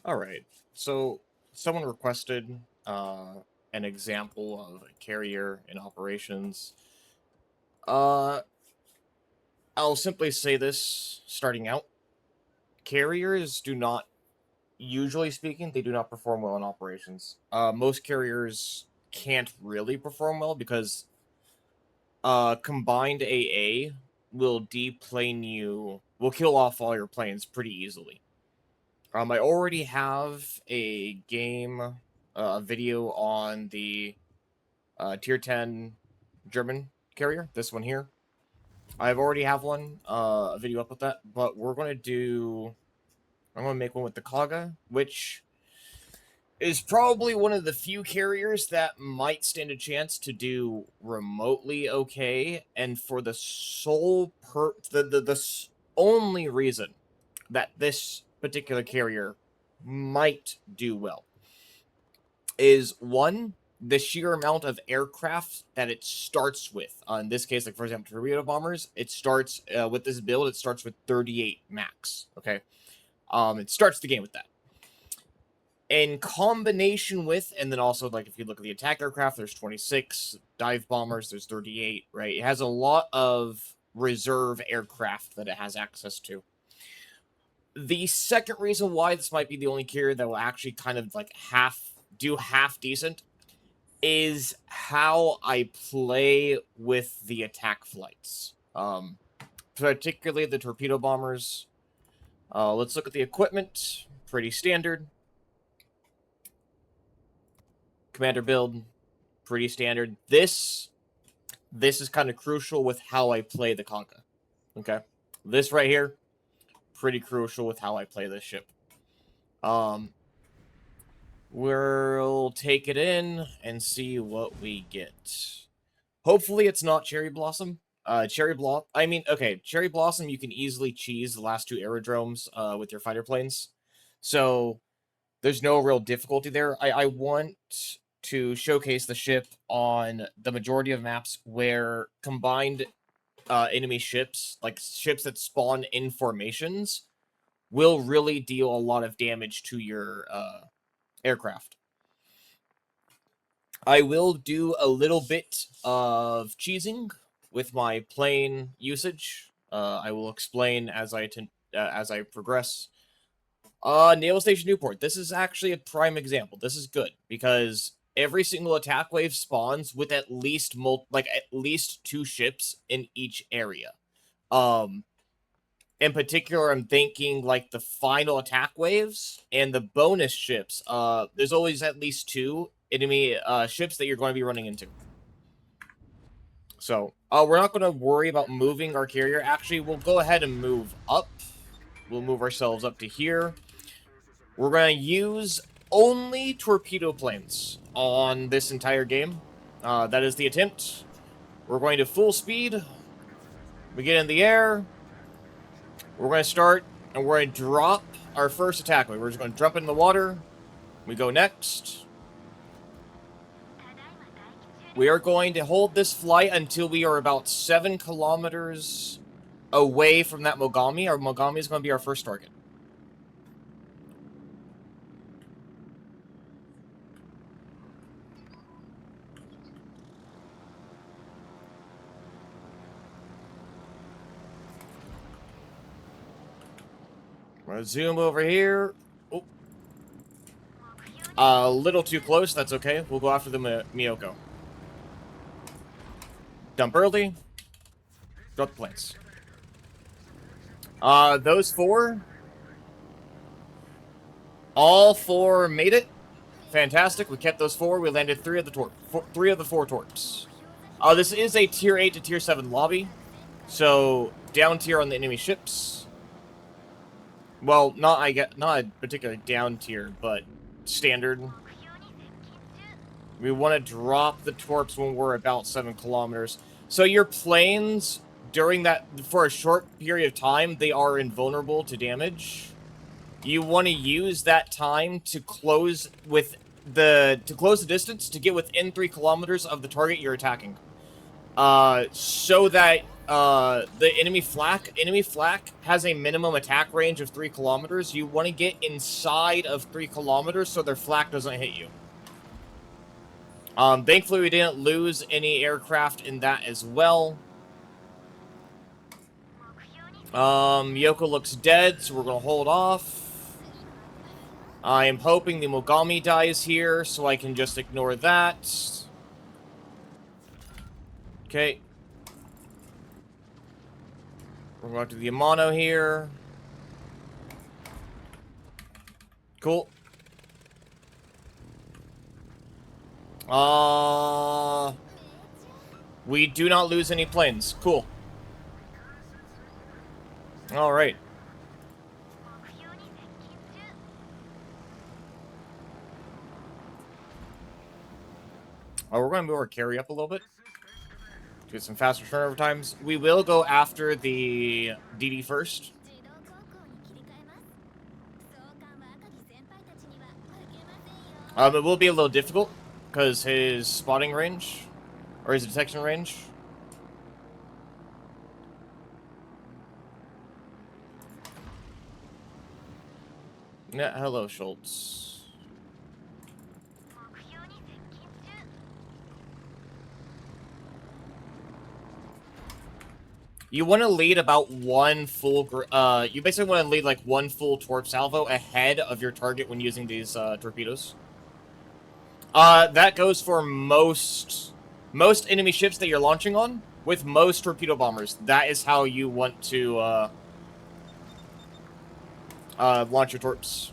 All right. So someone requested an example of a carrier in operations. Uh, I'll simply say this starting out. Carriers do not, usually speaking, they do not perform well in operations. Most carriers can't really perform well because combined AA will deplane you, will kill off all your planes pretty easily. I already have a game, video on the tier 10 German carrier, this one here. I've already have one, a video up with that, but I'm going to make one with the Kaga, which is probably one of the few carriers that might stand a chance to do remotely okay, and for the the only reason that this particular carrier might do well is one, the sheer amount of aircraft that it starts with. In this case, like for example, torpedo bombers, it starts with this build. It starts with 38 max. Okay, it starts the game with that. In combination with, and then also like if you look at the attack aircraft, there's 26 dive bombers. There's 38. Right, it has a lot of reserve aircraft that it has access to. The second reason why this might be the only carrier that will actually kind of like half decent is how I play with the attack flights. Particularly the torpedo bombers. Let's look at the equipment. Pretty standard. Commander build, pretty standard. This is kind of crucial with how I play the Kaga. Okay, this right here, pretty crucial with how I play this ship. We'll take it in and see what we get. Hopefully it's not Cherry Blossom. Cherry Blossom, you can easily cheese the last two aerodromes with your fighter planes. So there's no real difficulty there. I want to showcase the ship on the majority of maps where combined enemy ships, like ships that spawn in formations, will really deal a lot of damage to your aircraft. I will do a little bit of cheesing with my plane usage. I will explain as I progress. Naval Station Newport. This is actually a prime example. This is good because every single attack wave spawns with at least two ships in each area. In particular, I'm thinking like the final attack waves and the bonus ships. There's always at least two enemy ships that you're going to be running into. So we're not going to worry about moving our carrier. Actually, we'll go ahead and move up. We'll move ourselves up to here. We're going to use only torpedo planes on this entire game. That is the attempt. We're going to full speed. We get in the air. We're going to start, and we're going to drop our first attack wave. We're just going to jump in the water. We go next. We are going to hold this flight until we are about 7 kilometers away from that Mogami. Our Mogami is going to be our first target. I'm going to zoom over here. Oh. A little too close. That's okay. We'll go after the Miyoko. Dump early. Drop the planes. Those four. All four made it. Fantastic. We kept those four. We landed three of the four torps. This is a tier 8 to tier 7 lobby. So down tier on the enemy ships. Well, not a particular down tier, but standard. We want to drop the torps when we're about 7 kilometers. So your planes, during that, for a short period of time, they are invulnerable to damage. You want to use that time to close the distance to get within 3 kilometers of the target you're attacking. So that the enemy flak has a minimum attack range of 3 kilometers. You want to get inside of 3 kilometers so their flak doesn't hit you. Thankfully we didn't lose any aircraft in that as well. Yoko looks dead, so we're gonna hold off. I am hoping the Mogami dies here, so I can just ignore that. Okay. We're going to the Amano here. Cool. We do not lose any planes. Cool. Alright. Oh, we're going to move our carry up a little bit. Get some faster turnover times. We will go after the DD first. It will be a little difficult because his spotting range, or his detection range. Yeah, hello, Schultz. You want to lead about one full, you basically want to lead like one full torp salvo ahead of your target when using these torpedoes. That goes for most enemy ships that you're launching on, with most torpedo bombers. That is how you want to launch your torps.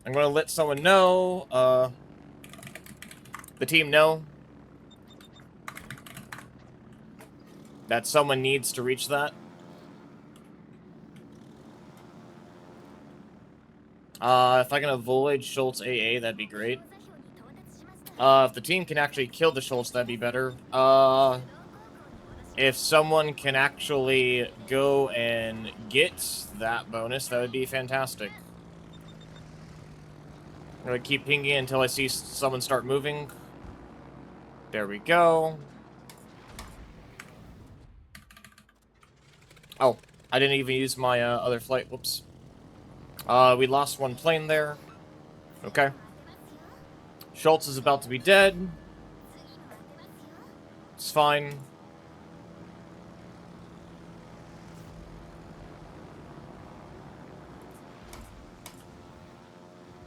I'm going to let someone know, the team know that someone needs to reach that. If I can avoid Schultz AA, that'd be great. If the team can actually kill the Schultz, that'd be better. If someone can actually go and get that bonus, that would be fantastic. I'm gonna keep pinging until I see someone start moving. There we go. Oh, I didn't even use my other flight. Whoops. We lost one plane there. Okay. Schultz is about to be dead. It's fine.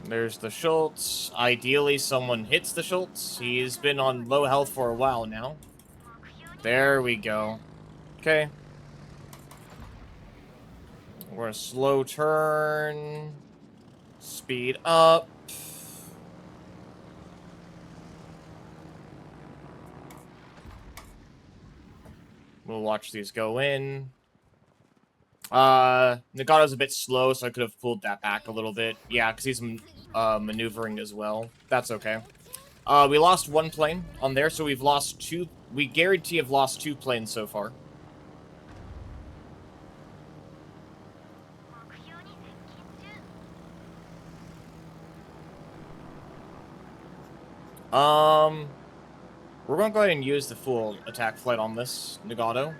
There's the Schultz. Ideally, someone hits the Schultz. He's been on low health for a while now. There we go. Okay. We're a slow turn. Speed up. We'll watch these go in. Nagato's a bit slow, so I could have pulled that back a little bit. Yeah, because he's maneuvering as well. That's okay. We lost one plane on there, so we've lost two. We guarantee have lost 2 planes so far. We're gonna go ahead and use the full attack flight on this Nagato.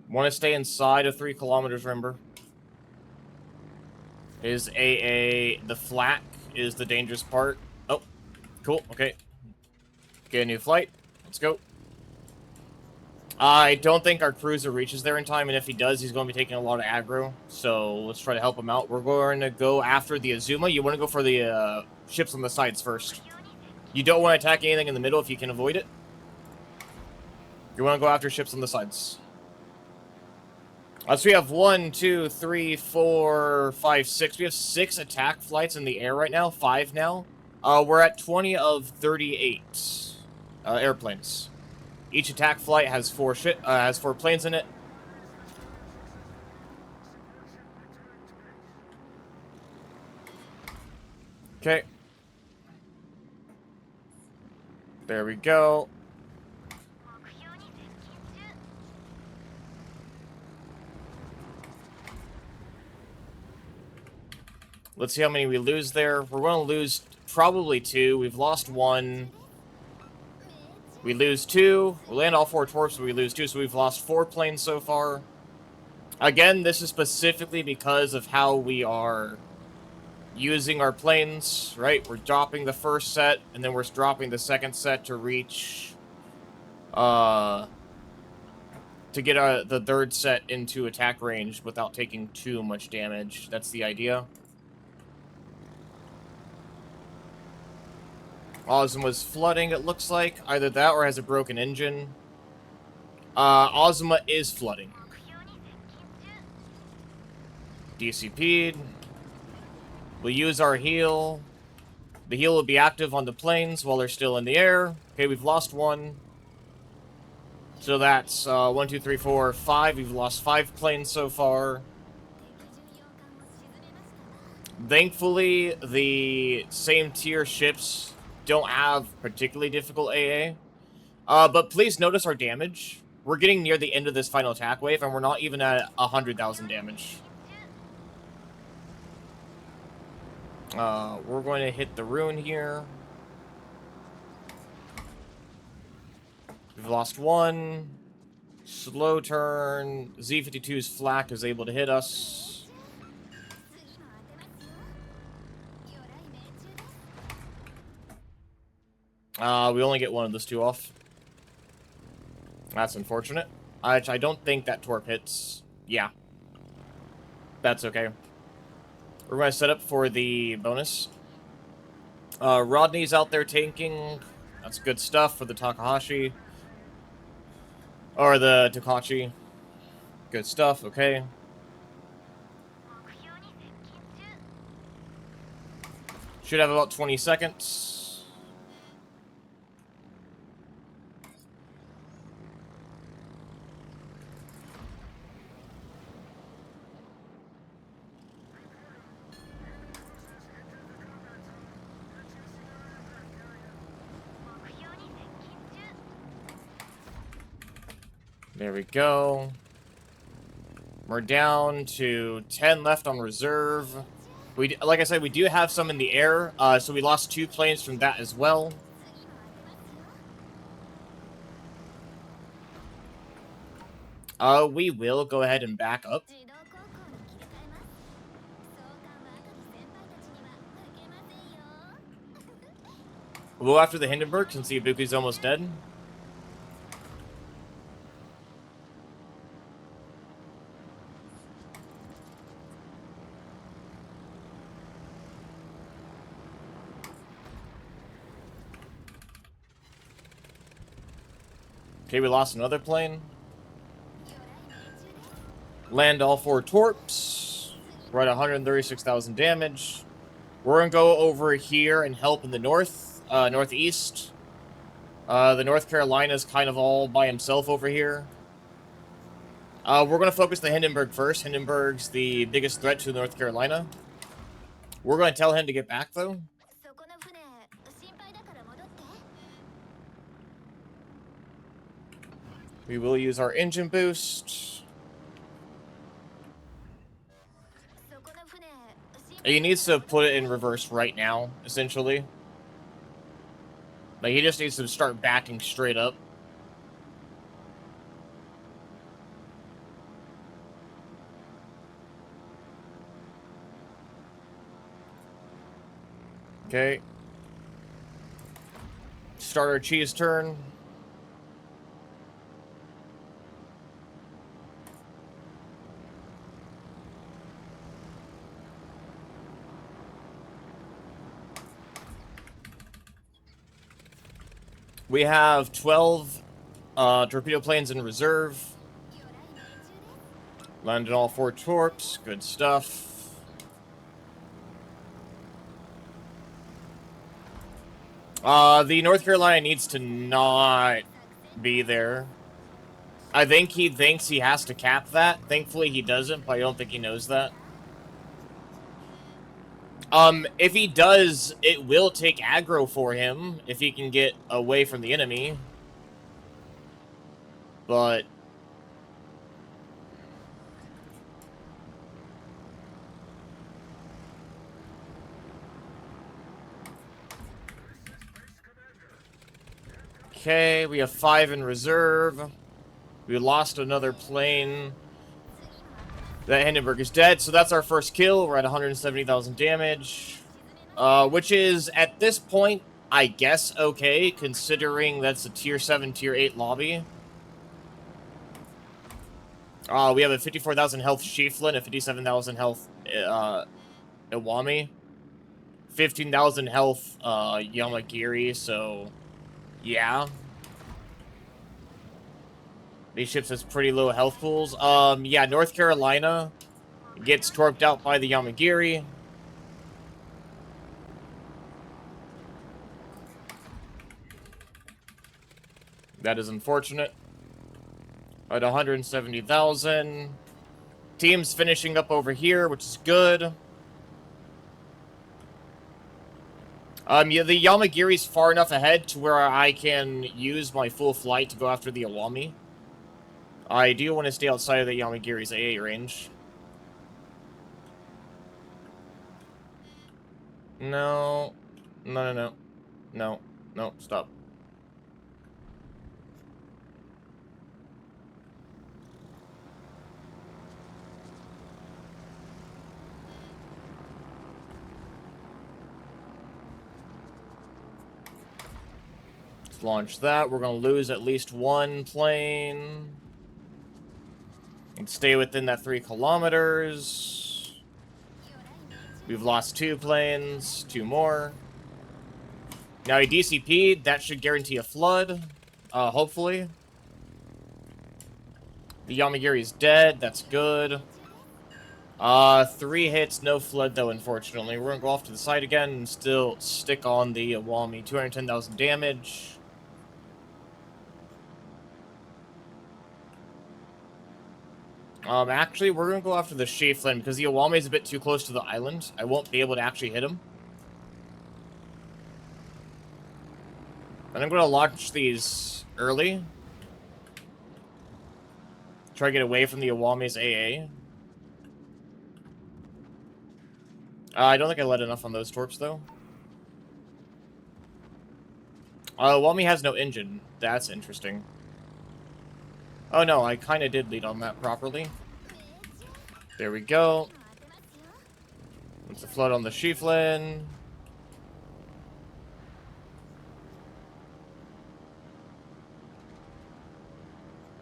Want to stay inside of 3 kilometers, remember? Is the flak is the dangerous part. Oh, cool, okay. Get a new flight. Let's go. I don't think our cruiser reaches there in time, and if he does, he's going to be taking a lot of aggro. So let's try to help him out. We're going to go after the Azuma. You want to go for the ships on the sides first. You don't want to attack anything in the middle if you can avoid it. You want to go after ships on the sides. So we have 1, 2, 3, 4, 5, 6. We have 6 attack flights in the air right now. 5 now. We're at 20 of 38 airplanes. Each attack flight has 4 planes in it. Okay. There we go. Let's see how many we lose there. We're going to lose probably 2. We've lost 1. We lose 2. We land all 4 torps, but we lose 2, so we've lost 4 planes so far. Again, this is specifically because of how we are using our planes, right? We're dropping the first set, and then we're dropping the second set to reach, to get the third set into attack range without taking too much damage. That's the idea. Ozuma's flooding, it looks like. Either that or has a broken engine. Ozuma is flooding. DCP'd. We'll use our heal. The heal will be active on the planes while they're still in the air. Okay, we've lost 1. So that's 1, 2, 3, 4, 5. We've lost 5 planes so far. Thankfully, the same tier ships don't have particularly difficult AA. But please notice our damage. We're getting near the end of this final attack wave, and we're not even at 100,000 damage. We're going to hit the ruin here. We've lost 1. Slow turn. Z-52's flak is able to hit us. We only get 1 of those 2 off. That's unfortunate. I don't think that torp hits. Yeah. That's okay. We're going to set up for the bonus. Rodney's out there tanking. That's good stuff for the Takahashi. Or the Takachi. Good stuff, okay. Should have about 20 seconds. There we go. We're down to 10 left on reserve. Like I said, we do have some in the air, so we lost 2 planes from that as well. We will go ahead and back up. We'll go after the Hindenburg since the Ibuki's almost dead. Okay, we lost another plane. Land all 4 torps. We're at 136,000 damage. We're going to go over here and help in the northeast. The North Carolina's kind of all by himself over here. We're going to focus the Hindenburg first. Hindenburg's the biggest threat to North Carolina. We're going to tell him to get back, though. We will use our engine boost. He needs to put it in reverse right now, essentially. Like, he just needs to start backing straight up. Okay. Start our cheese turn. We have 12 torpedo planes in reserve. Landed all 4 torps. Good stuff. The North Carolina needs to not be there. I think he thinks he has to cap that. Thankfully, he doesn't, but I don't think he knows that. If he does, it will take aggro for him if he can get away from the enemy. But Okay, we have 5 in reserve. We lost another plane. That Hindenburg is dead, so that's our first kill. We're at 170,000 damage. Which is, at this point, I guess okay, considering that's a tier 7, tier 8 lobby. We have a 54,000 health Shieflin, a 57,000 health Iwami, 15,000 health Yamagiri, so yeah. These ships has pretty low health pools. Yeah, North Carolina gets torped out by the Yamagiri. That is unfortunate. At 170,000. Team's finishing up over here, which is good. Yeah, the Yamagiri's far enough ahead to where I can use my full flight to go after the Iwami. I do want to stay outside of the Yamagiri's AA range. No. No, no, no. No. No, stop. Let's launch that. We're going to lose at least one plane. And stay within that 3 kilometers. We've lost 2 planes. 2 more. Now he DCP'd. That should guarantee a flood. Hopefully. The Yamagiri's dead. That's good. 3 hits, no flood though, unfortunately. We're gonna go off to the side again and still stick on the Iwami. 210,000 damage. Actually, we're gonna go after the Shieflin because the Iwami is a bit too close to the island. I won't be able to actually hit him. And I'm gonna launch these early. Try to get away from the Iwami's AA. I don't think I let enough on those torps, though. Iwami has no engine. That's interesting. Oh, no, I kind of did lead on that properly. There we go. Let's flood on the Shieflin.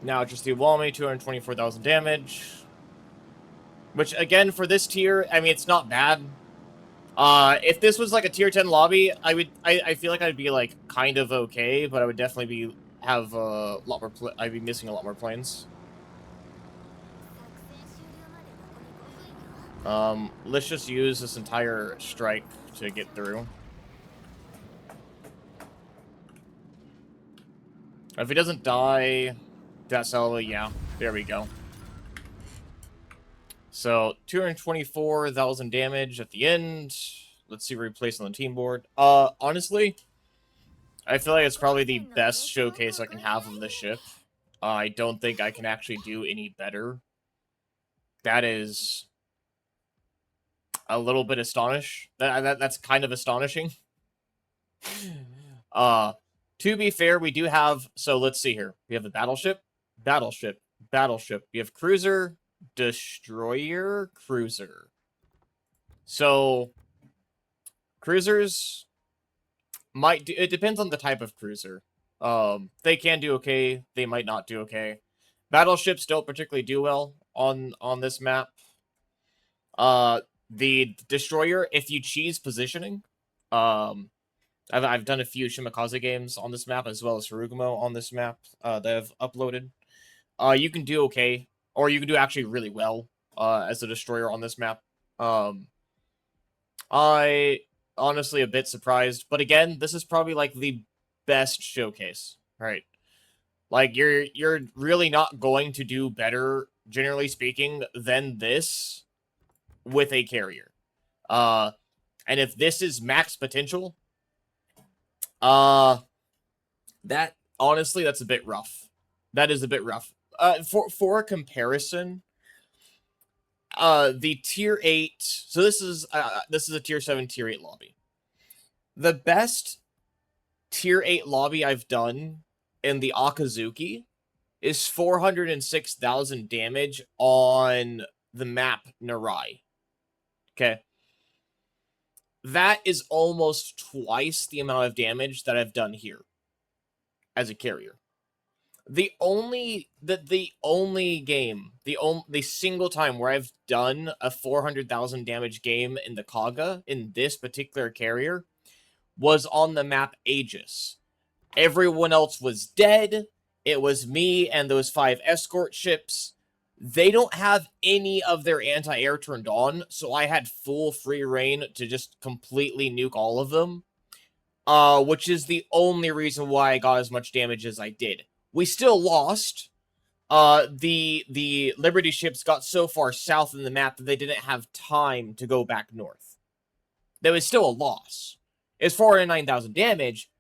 Now just the Iwami, 224,000 damage. Which, again, for this tier, I mean, it's not bad. If this was like a tier 10 lobby, I feel like I'd be like kind of okay, but I would definitely have a lot more. I'd be missing a lot more planes. Let's just use this entire strike to get through. If he doesn't die, that's all. Yeah, there we go. So, 224,000 damage at the end. Let's see what we place on the team board. Honestly, I feel like it's probably the best showcase I can have of this ship. I don't think I can actually do any better. That is a little bit that's kind of astonishing. To be fair, we do have... So, let's see here. We have the battleship, battleship, battleship. We have cruiser... Destroyer, cruiser. So, cruisers might do... It depends on the type of cruiser. They can do okay. They might not do okay. Battleships don't particularly do well on this map. The destroyer, if you cheese positioning, I've done a few Shimakaze games on this map as well as Harugumo on this map that I've uploaded. You can do okay. Or you can do actually really well as a destroyer on this map. I honestly a bit surprised, but again, this is probably like the best showcase, right? Like you're really not going to do better, generally speaking, than this with a carrier. And if this is max potential, that honestly that's a bit rough. That is a bit rough. For a comparison, the tier 8, so this is a tier 7, tier 8 lobby. The best tier 8 lobby I've done in the Akizuki is 406,000 damage on the map Narai. Okay. That is almost twice the amount of damage that I've done here as a carrier. The only single time where I've done a 400,000 damage game in the Kaga in this particular carrier was on the map Aegis. Everyone else was dead. It was me and those 5 escort ships. They don't have any of their anti-air turned on, so I had full free reign to just completely nuke all of them. Which is the only reason why I got as much damage as I did. We still lost. The Liberty ships got so far south in the map that they didn't have time to go back north. There was still a loss. It's 409,000 damage,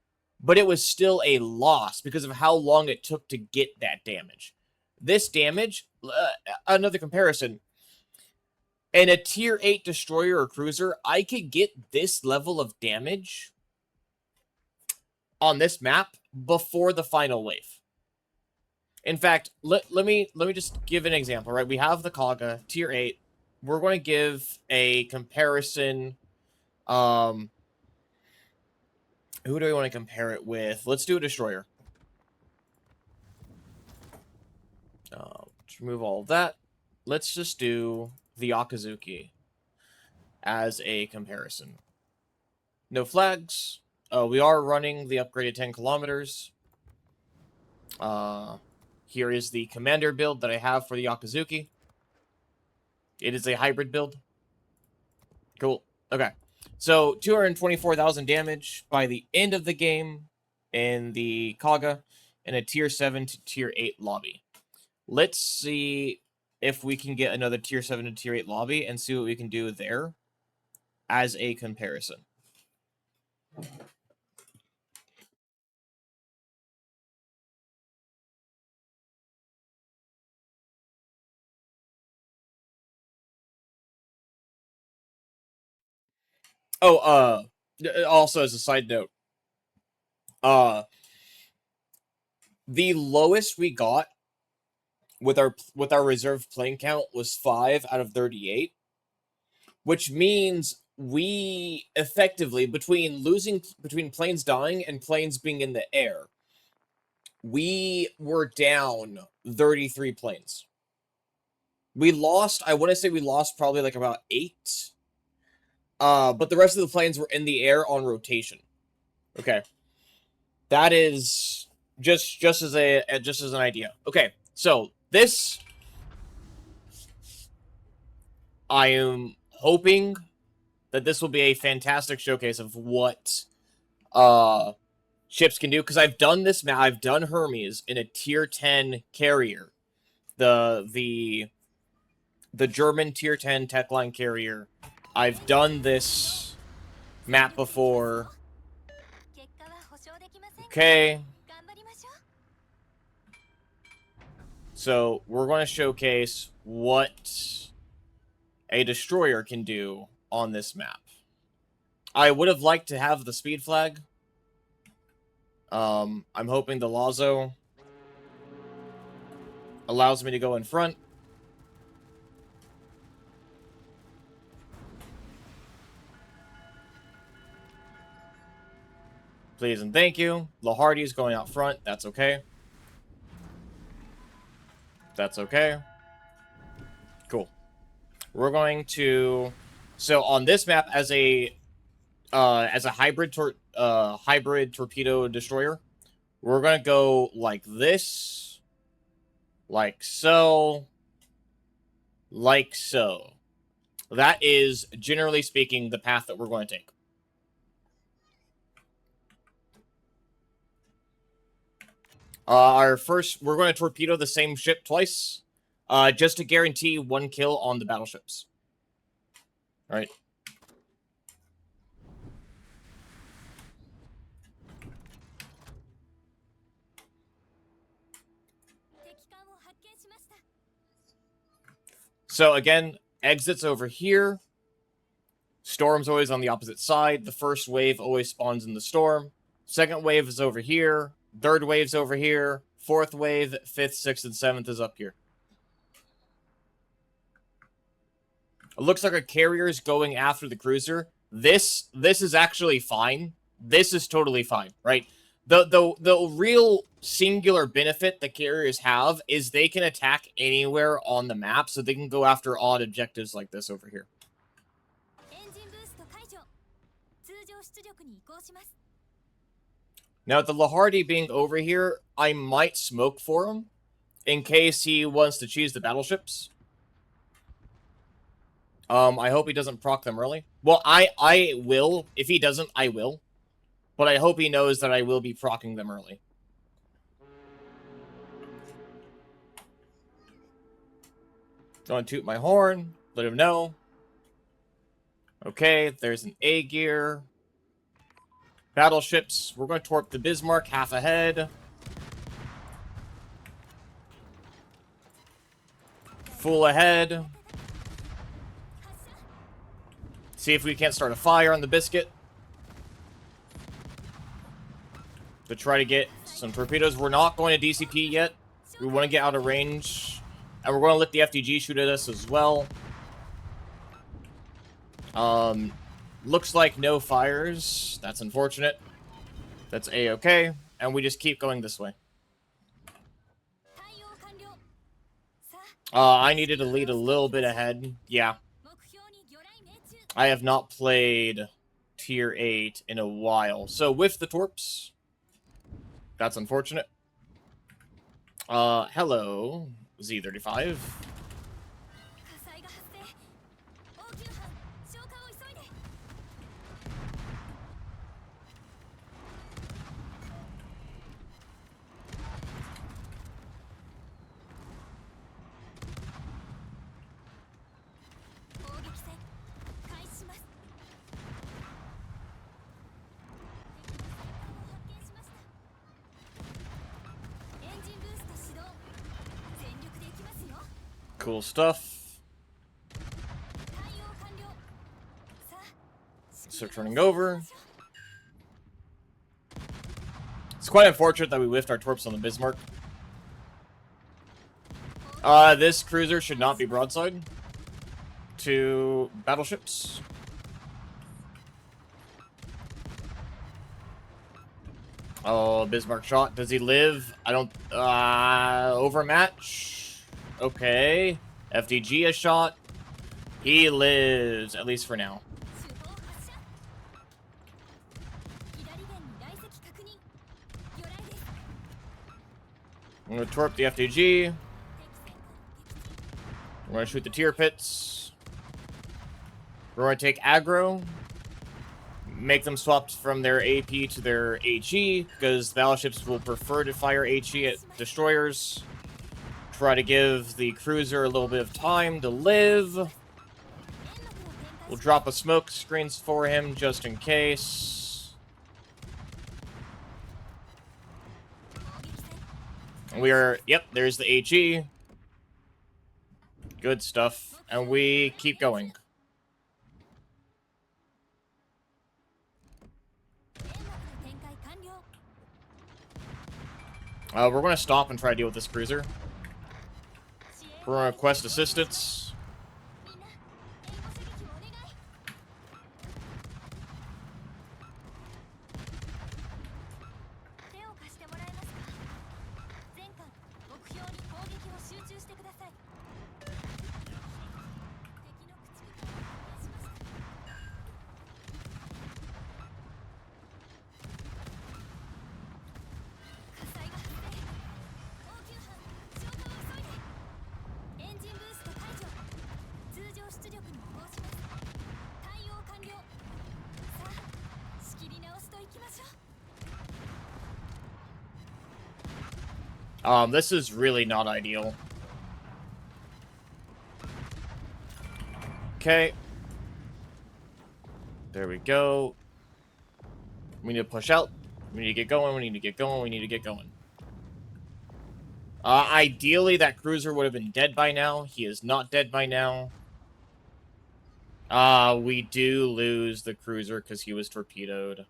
but it was still a loss because of how long it took to get that damage. This damage, another comparison, in a tier 8 destroyer or cruiser, I could get this level of damage on this map before the final wave. In fact, let me just give an example, right? We have the Kaga, tier 8. We're going to give a comparison. Who do we want to compare it with? Let's do a destroyer. Let's remove all of that. Let's just do the Akizuki as a comparison. No flags. We are running the upgraded 10 kilometers. Here is the commander build that I have for the Akizuki. It is a hybrid build. Cool. Okay. So 224,000 damage by the end of the game in the Kaga in a tier 7 to tier 8 lobby. Let's see if we can get another tier 7 to tier 8 lobby and see what we can do there as a comparison. Oh, also as a side note, the lowest we got with our reserve plane count was 5 out of 38, which means we effectively, between planes dying and planes being in the air, we were down 33 planes. We lost, I want to say we lost probably like about 8. But the rest of the planes were in the air on rotation. Okay. That is just as an idea. Okay. So, this I am hoping that this will be a fantastic showcase of what ships can do, because I've done this map. I've done Hermes in a tier 10 carrier. The German tier 10 tech line carrier. I've done this map before. Okay. So, we're going to showcase what a destroyer can do on this map. I would have liked to have the speed flag. I'm hoping the Lazo allows me to go in front. Please and thank you. Lahardy is going out front. That's okay. That's okay. Cool. We're going to... So on this map, as a hybrid torpedo destroyer, we're going to go like this, like so, like so. That is, generally speaking, the path that we're going to take. We're going to torpedo the same ship twice, just to guarantee 1 kill on the battleships. All right. So again, exits over here. Storm's always on the opposite side. The first wave always spawns in the storm. Second wave is over here. Third wave's over here. Fourth wave, fifth, sixth, and seventh is up here. It looks like a carrier's going after the cruiser. This is actually fine. This is totally fine, right? The real singular benefit the carriers have is they can attack anywhere on the map, so they can go after odd objectives like this over here. Now, the Lahardi being over here, I might smoke for him in case he wants to choose the battleships. I hope he doesn't proc them early. Well, I will. If he doesn't, I will. But I hope he knows that I will be proccing them early. Don't toot my horn. Let him know. Okay, there's an A gear. Battleships. We're going to torp the Bismarck half ahead. Full ahead. See if we can't start a fire on the Biscuit. To try to get some torpedoes. We're not going to DCP yet. We want to get out of range. And we're going to let the FDG shoot at us as well. Looks like no fires. That's unfortunate. That's A-okay. And we just keep going this way. I needed to lead a little bit ahead. Yeah. I have not played Tier 8 in a while. So with the torps. That's unfortunate. Hello, Z35. Cool stuff. Start turning over. It's quite unfortunate that we whiffed our torps on the Bismarck. This cruiser should not be broadside to battleships. Oh, Bismarck shot. Does he live? I don't... overmatch. Okay. FDG a shot. He lives, at least for now. I'm going to torp the FDG. We're going to shoot the tier pits. We're going to take aggro. Make them swap from their AP to their HE, because battleships will prefer to fire HE at destroyers. Try to give the cruiser a little bit of time to live. We'll drop a smoke screens for him just in case. We are, yep, there's the HE. Good stuff. And we keep going. We're going to stop and try to deal with this cruiser. We're going to request assistance. This is really not ideal. Okay. There we go. We need to push out. We need to get going. We need to get going. We need to get going. Ideally, that cruiser would have been dead by now. He is not dead by now. We do lose the cruiser because he was torpedoed.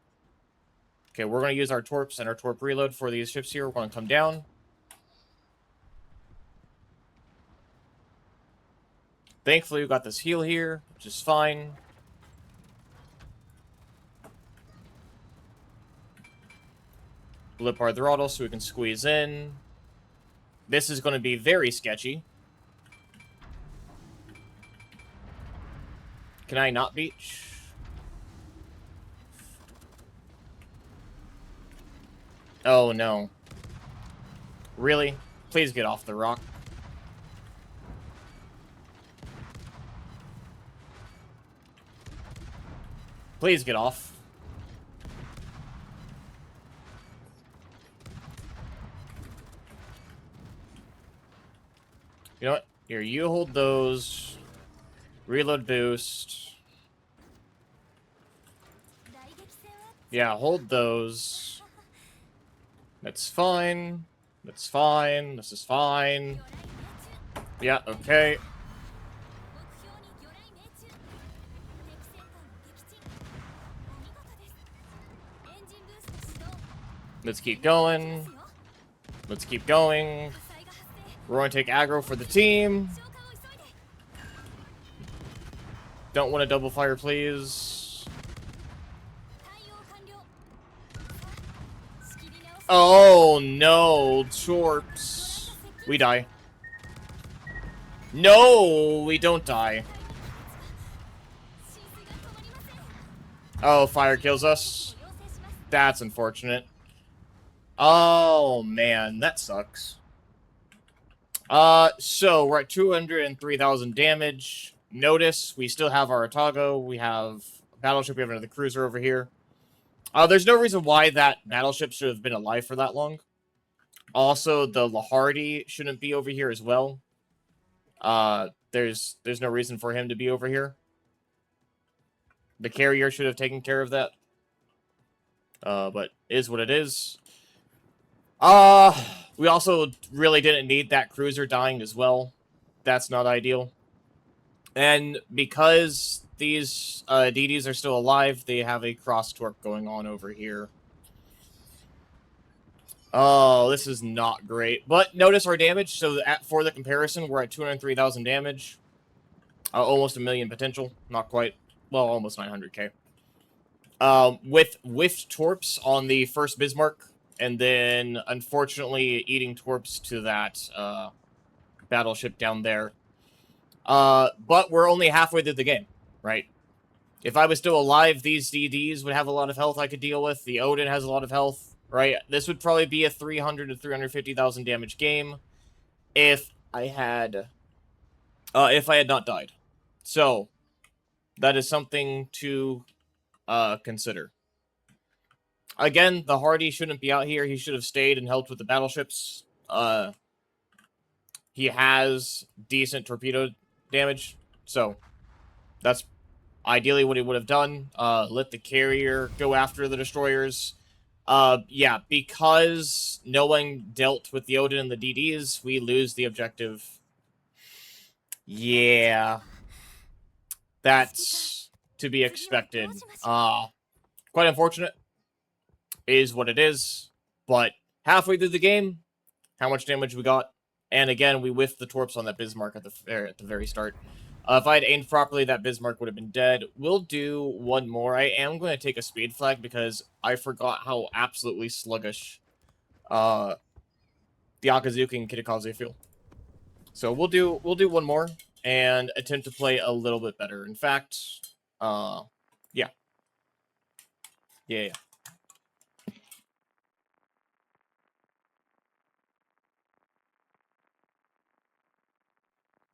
Okay, we're going to use our torps and our torp reload for these ships here. We're going to come down. Thankfully, we got this heal here, which is fine. Blip our throttle so we can squeeze in. This is going to be very sketchy. Can I not beach? Oh, no. Really? Please get off the rock. Please get off. You know what? Here, you hold those. Reload boost. Yeah, hold those. That's fine. That's fine. This is fine. Yeah, okay. Let's keep going. Let's keep going. We're going to take aggro for the team. Don't want to double fire, please. Oh, no. Torps. We die. No, we don't die. Oh, fire kills us. That's unfortunate. Oh, man. That sucks. So we're at 203,000 damage. Notice we still have our Otago. We have a battleship. We have another cruiser over here. There's no reason why that battleship should have been alive for that long. Also, the Lahardy shouldn't be over here as well. There's no reason for him to be over here. The carrier should have taken care of that. But is what it is. We also really didn't need that cruiser dying as well. That's not ideal. And because these DDs are still alive, they have a cross-torp going on over here. Oh, this is not great. But notice our damage. So for the comparison, we're at 203,000 damage. Almost a million potential. Not quite. Well, almost 900k. With torps on the first Bismarck. And then, unfortunately, eating torps to that battleship down there. But we're only halfway through the game, right? If I was still alive, these DDs would have a lot of health I could deal with. The Odin has a lot of health, right? This would probably be a 300 to 350,000 damage game if I had not died. So, that is something to consider. Again, the Hardy shouldn't be out here. He should have stayed and helped with the battleships. He has decent torpedo damage, so that's ideally what he would have done. Let the carrier go after the destroyers. Yeah, because no one dealt with the Odin and the DDs, we lose the objective. Yeah. That's to be expected. Quite unfortunate. Is what it is. But halfway through the game, how much damage we got. And again, we whiffed the torps on that Bismarck at the very start. If I had aimed properly, that Bismarck would have been dead. We'll do one more. I am going to take a speed flag because I forgot how absolutely sluggish the Akizuki and Kitakaze feel. So we'll do one more and attempt to play a little bit better. In fact, yeah.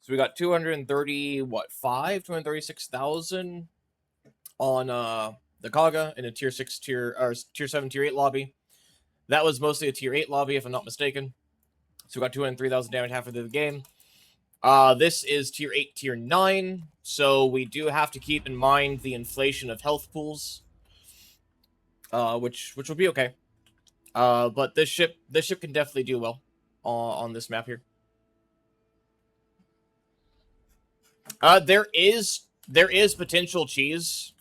So we got 236,000 on the Kaga in a tier 6, tier 7, tier 8 lobby. That was mostly a tier 8 lobby, if I'm not mistaken. So we got 203,000 damage halfway through the game. This is tier 8, tier 9. So we do have to keep in mind the inflation of health pools. Which will be okay. But this ship can definitely do well on this map here. There is potential cheese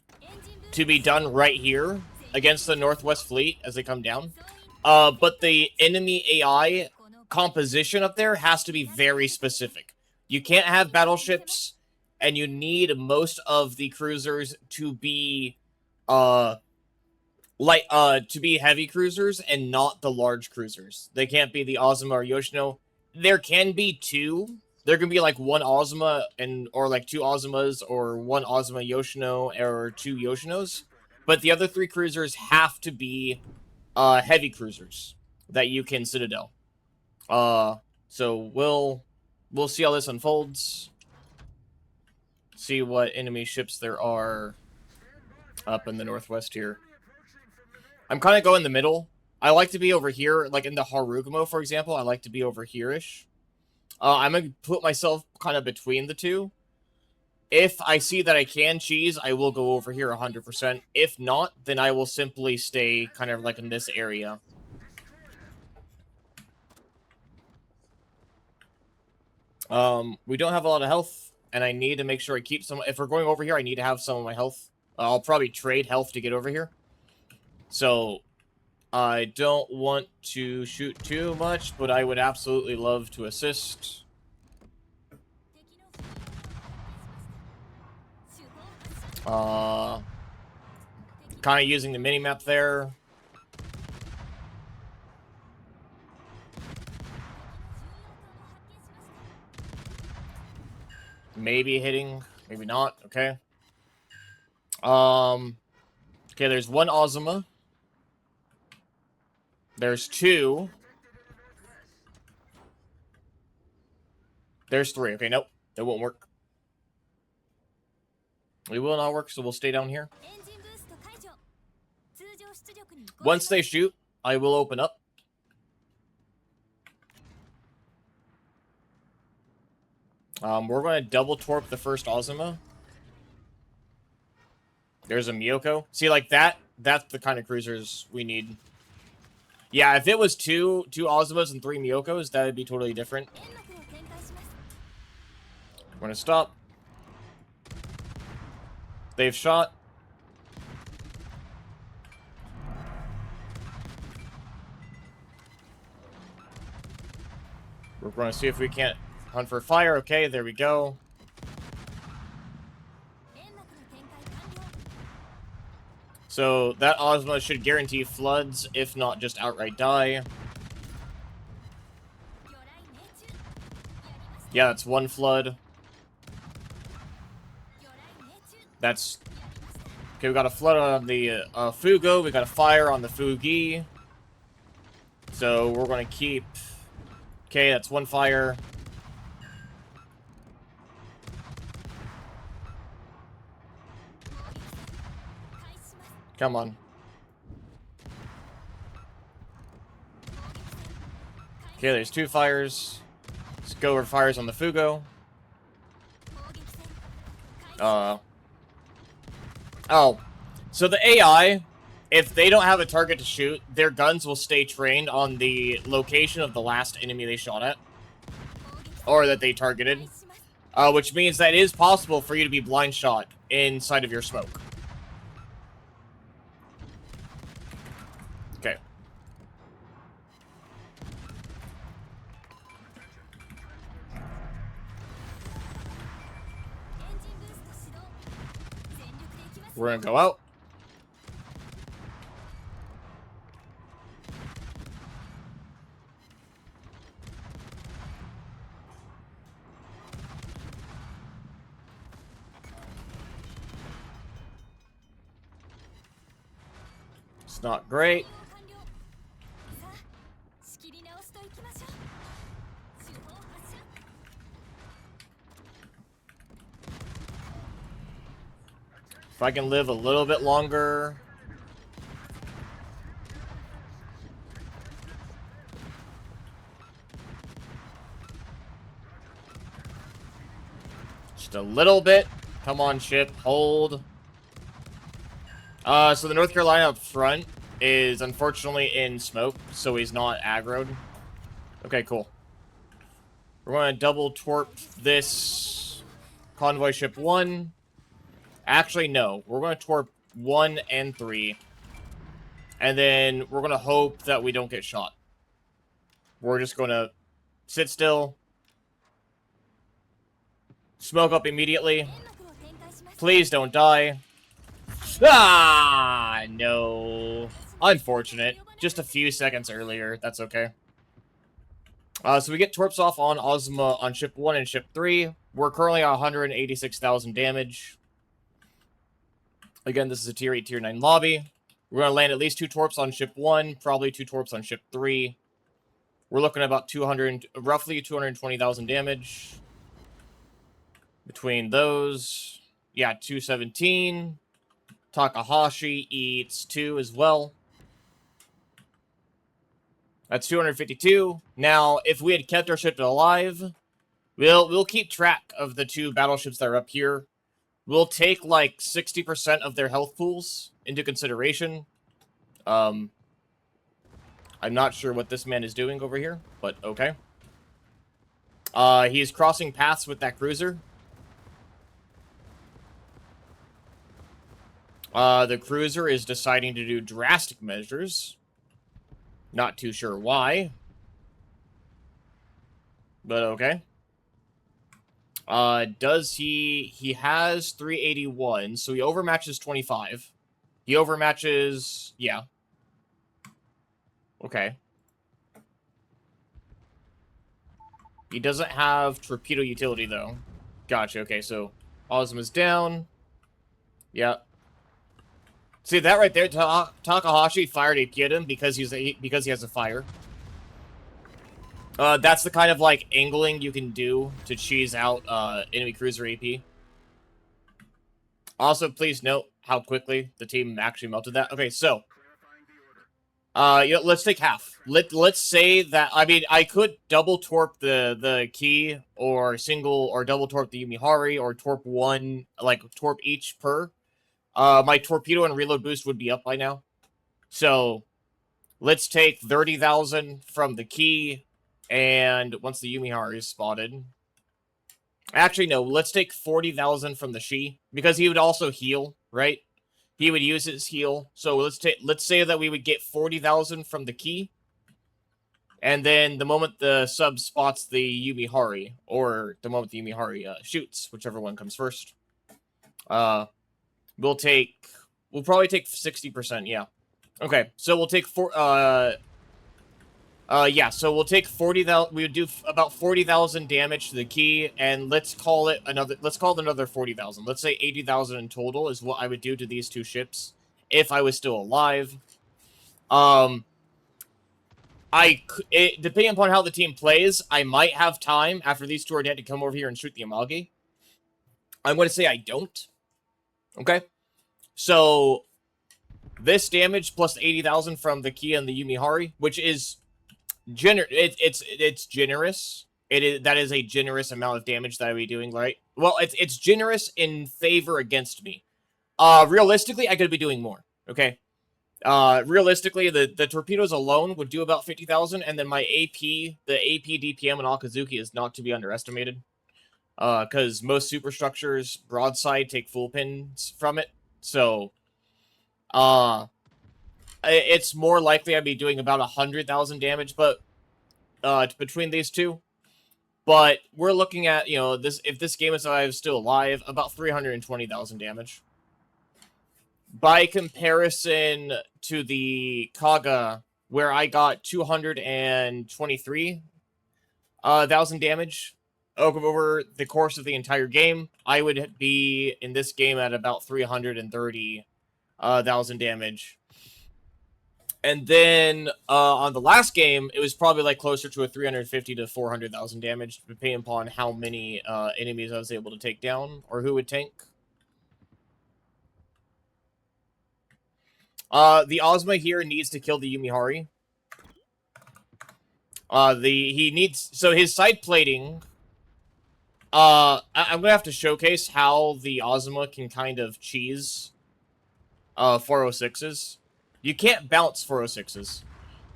to be done right here against the Northwest Fleet as they come down. But the enemy AI composition up there has to be very specific. You can't have battleships, and you need most of the cruisers to be to be heavy cruisers and not the large cruisers. They can't be the Ozuma or Yoshino. There can be two. There can be like one Ozuma or like two Ozumas or one Ozuma Yoshino or two Yoshinos. But the other three cruisers have to be heavy cruisers that you can Citadel. So we'll see how this unfolds. See what enemy ships there are up in the northwest here. I'm kind of going the middle. I like to be over here, like in the Harugumo, for example. I like to be over here-ish. I'm going to put myself kind of between the two. If I see that I can cheese, I will go over here 100%. If not, then I will simply stay kind of like in this area. We don't have a lot of health, and I need to make sure I keep some. If we're going over here, I need to have some of my health. I'll probably trade health to get over here. So, I don't want to shoot too much, but I would absolutely love to assist. Kind of using the minimap there. Maybe hitting, maybe not. Okay. Okay, there's one Ozuma. There's two. There's three. Okay, nope. That won't work. It will not work, so we'll stay down here. Once they shoot, I will open up. We're going to double torp the first Ozuma. There's a Miyoko. See, like that's the kind of cruisers we need. Yeah, if it was two Ozumas and three Miyokos, that would be totally different. We're going to stop. They've shot. We're going to see if we can't hunt for fire. Okay, there we go. So that Ozma should guarantee floods, if not just outright die. Yeah, that's one flood. That's... Okay, we got a flood on the Fugo. We got a fire on the Fugi. So we're going to keep... Okay, that's one fire. Come on. Okay, there's two fires. Let's go over fires on the Fugo. Oh. So the AI, if they don't have a target to shoot, their guns will stay trained on the location of the last enemy they shot at. Or that they targeted. Which means that it is possible for you to be blind shot inside of your smoke. Okay. We're gonna go out. It's not great. If I can live a little bit longer. Just a little bit. Come on, ship. Hold. So the North Carolina up front is unfortunately in smoke, so he's not aggroed. Okay, cool. We're going to double torp this convoy ship 1. Actually, no. We're going to torp 1 and 3. And then we're going to hope that we don't get shot. We're just going to sit still. Smoke up immediately. Please don't die. Ah, no. Unfortunate. Just a few seconds earlier. That's okay. So we get torps off on Ozma on ship 1 and ship 3. We're currently at 186,000 damage. Again, this is a tier 8, tier 9 lobby. We're going to land at least 2 torps on ship 1, probably 2 torps on ship 3. We're looking at about roughly 220,000 damage between those. Yeah, 217. Takahashi eats 2 as well. That's 252. Now, if we had kept our ship alive, we'll keep track of the 2 battleships that are up here. We'll take like 60% of their health pools into consideration. I'm not sure what this man is doing over here, but okay. He's crossing paths with that cruiser. The cruiser is deciding to do drastic measures. Not too sure why. But okay. He has 381, so he overmatches 25. He overmatches, yeah. Okay. He doesn't have torpedo utility, though. Gotcha, okay, so Ozma's down. Yeah. See, that right there, Takahashi fired AP at him because he has a fire. That's the kind of, like, angling you can do to cheese out enemy cruiser AP. Also, please note how quickly the team actually melted that. Okay, so let's take half. Let's say that, I mean, I could double torp the key or single or double torp the Yumihari or torp one, like torp each per. My torpedo and reload boost would be up by now. So let's take 30,000 from the key, and once the Yumihari is spotted. Actually, no, let's take 40,000 from the Shi, because he would also heal, right? He would use his heal. So let's say that we would get 40,000 from the key. And then the moment the sub spots the Yumihari, or the moment the Yumihari shoots, whichever one comes first, we'll probably take 60%, yeah. Okay, so we'll take so we'll take 40,000. We would do about 40,000 damage to the key, and let's call it another 40,000. Let's say 80,000 in total is what I would do to these 2 ships if I was still alive. Depending upon how the team plays, I might have time after these 2 are dead to come over here and shoot the Amagi. I'm going to say I don't. Okay, so this damage plus 80,000 from the key and the Yumihari, which is it's generous. That is a generous amount of damage that I'll be doing, right? Well, it's generous in favor against me. Realistically, I could be doing more. Okay. Realistically, the torpedoes alone would do about 50,000, and then my AP, the AP DPM and Akizuki is not to be underestimated. Because most superstructures broadside take full pins from it. So, it's more likely I'd be doing about 100,000 damage, but between these 2. But we're looking at, you know, if this game is still alive, about 320,000 damage. By comparison to the Kaga, where I got 223,000 damage over the course of the entire game, I would be in this game at about 330,000 damage. And then on the last game, it was probably like closer to a 350 to 400,000 damage, depending upon how many enemies I was able to take down or who would tank. The Ozma here needs to kill the Yumihari. So his side plating. I'm gonna have to showcase how the Ozma can kind of cheese 406s. You can't bounce 406s,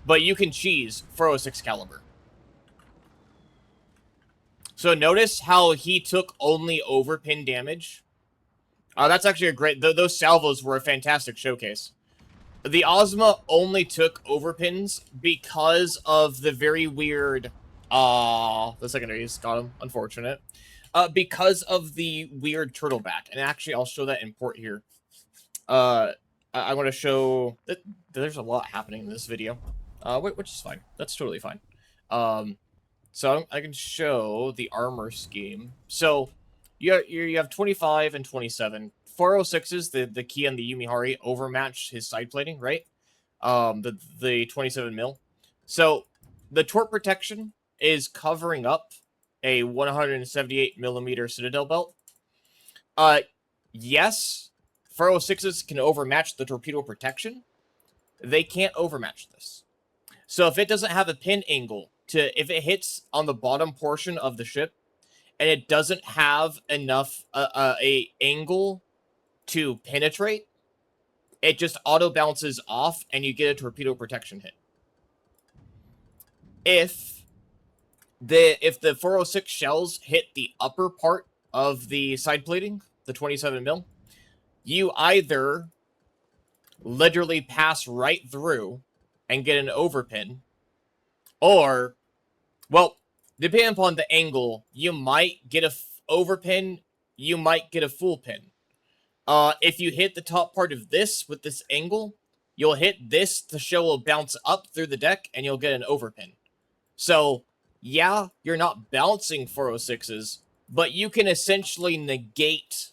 but you can cheese 406 caliber. So notice how he took only overpin damage. That's actually a great. Those salvos were a fantastic showcase. The Ozma only took overpins because of the very weird... the secondaries got him. Unfortunate. Because of the weird turtleback. And actually, I'll show that in port here. I want to show... that there's a lot happening in this video. Which is fine. That's totally fine. So I can show the armor scheme. So you have 25 and 27. 406s, the Ki and the Yumihari overmatch his side plating, right? The 27 mil. So the torque protection is covering up a 178 millimeter Citadel belt. Yes, 406s can overmatch the torpedo protection. They can't overmatch this. So if it doesn't have a pin angle if it hits on the bottom portion of the ship and it doesn't have enough a angle to penetrate, it just auto bounces off and you get a torpedo protection hit. If the 406 shells hit the upper part of the side plating, the 27 mil, you either literally pass right through and get an overpin, or, well, depending upon the angle, you might get a overpin, you might get a full pin. If you hit the top part of this with this angle, you'll hit this, the shell will bounce up through the deck, and you'll get an overpin. So, yeah, you're not bouncing 406s, but you can essentially negate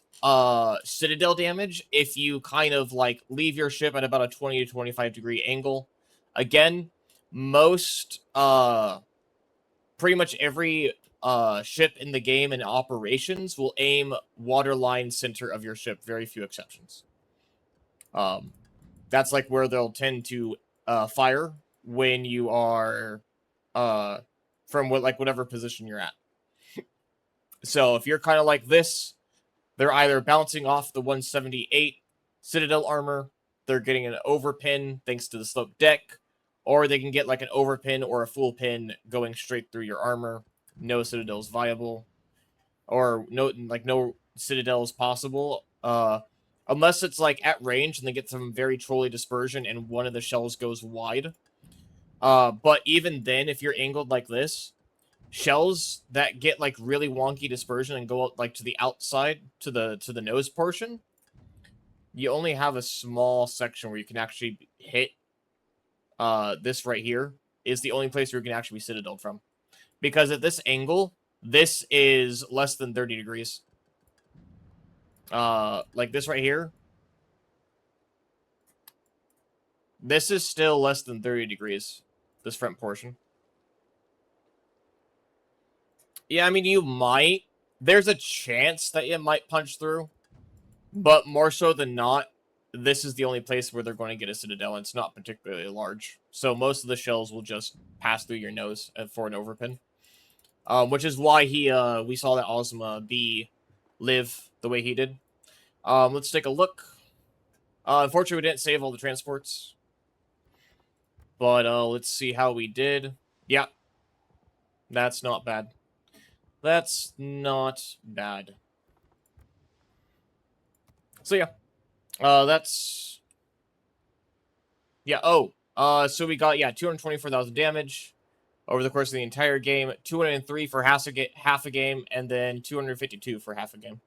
Citadel damage if you kind of, like, leave your ship at about a 20 to 25 degree angle. Again, most, pretty much every ship in the game and operations will aim waterline center of your ship. Very few exceptions. That's like where they'll tend to fire when you are from whatever position you're at. So if you're kind of like this, they're either bouncing off the 178 Citadel armor, they're getting an overpin thanks to the sloped deck, or they can get like an overpin or a full pin going straight through your armor. No Citadel's viable, or no Citadel is possible, unless it's like at range and they get some very trolly dispersion and one of the shells goes wide. But even then, if you're angled like this, shells that get like really wonky dispersion and go out like to the outside to the nose portion, you only have a small section where you can actually hit. This right here is the only place where you can actually be Citadeled from, because at this angle, this is less than 30 degrees. Like this right here, this is still less than 30 degrees, this front portion. Yeah, I mean, you might. There's a chance that it might punch through, but more so than not, this is the only place where they're going to get a Citadel, and it's not particularly large. So most of the shells will just pass through your nose for an overpin. Which is why we saw that Ozma B live the way he did. Let's take a look. Unfortunately, we didn't save all the transports. But let's see how we did. Yeah. That's not bad. That's not bad. So yeah. That's... Yeah, so we got, 224,000 damage over the course of the entire game, 203 for half a game, and then 252 for half a game.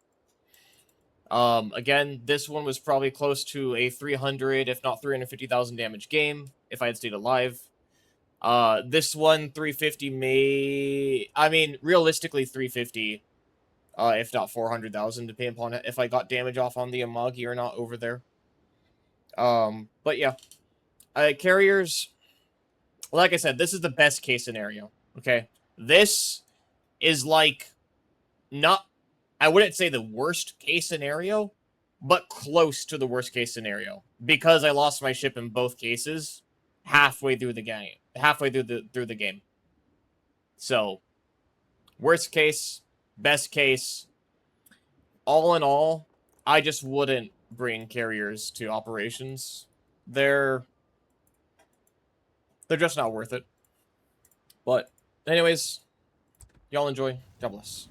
Again, this one was probably close to a 300, if not 350,000 damage game, if I had stayed alive. This one, 350 realistically 350, if not 400,000, depending upon if I got damage off on the Amagi or not over there. But yeah. Carriers, like I said, this is the best case scenario, okay? This is like, not, I wouldn't say the worst case scenario, but close to the worst case scenario, because I lost my ship in both cases halfway through the game. So, worst case, best case, all in all, I just wouldn't bring carriers to operations. They're just not worth it. But anyways, y'all enjoy. God bless.